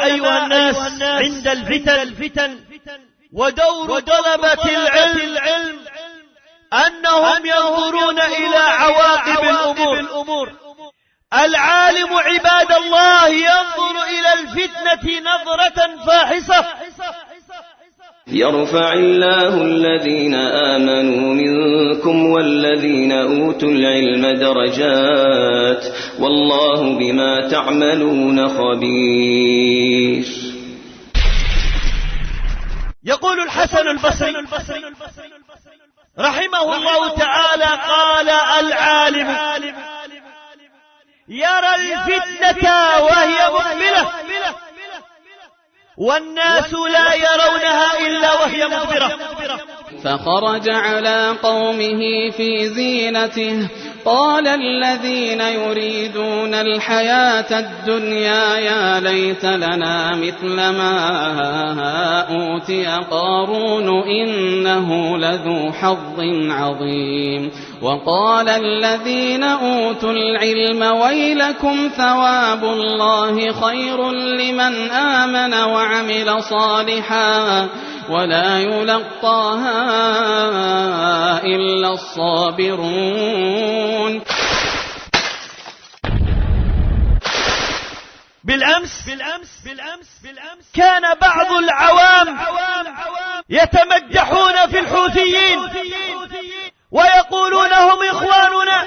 أيها الناس عند الفتن ودور طلبة العلم أنهم ينظرون إلى عواقب الأمور. العالم عباد الله ينظر إلى الفتنة نظرة فاحصة. يرفع الله الذين آمنوا منكم والذين أوتوا العلم درجات والله بما تعملون خبير. يقول الحسن البصري رحمه الله تعالى قال العالم يرى الفتنة وهي مقبلة والناس لا يرونها إلا وهي مدبرة. فخرج على قومه في زينته قال الذين يريدون الحياة الدنيا يا ليت لنا مثل ما أوتي قارون إنه لذو حظ عظيم. وقال الذين أوتوا العلم ويلكم ثواب الله خير لمن آمن وعمل صالحا ولا يلقاها إلا الصابرون. بالأمس كان بعض العوام يتمدحون في الحوثيين ويقولون هم إخواننا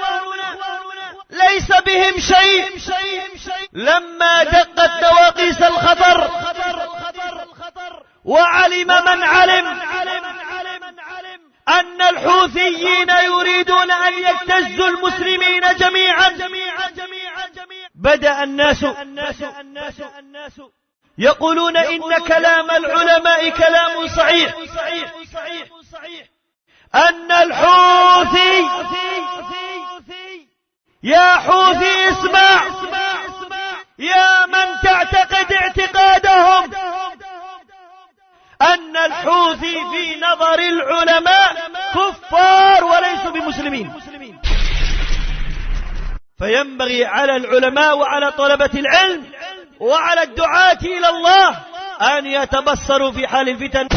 ليس بهم شيء. لما دقت دواقيس الخطر وعلم من علم أن الحوثيين يريدون أن يبتزوا المسلمين جميعا بدأ الناس يقولون إن كلام العلماء كلام صحيح، أن الحوثي يا حوثي اسمع يا من تعتقد اعتقادهم أن الحوثي في نظر العلماء كفار وليسوا بمسلمين. فينبغي على العلماء وعلى طلبة العلم وعلى الدعاة إلى الله أن يتبصروا في حال الفتن.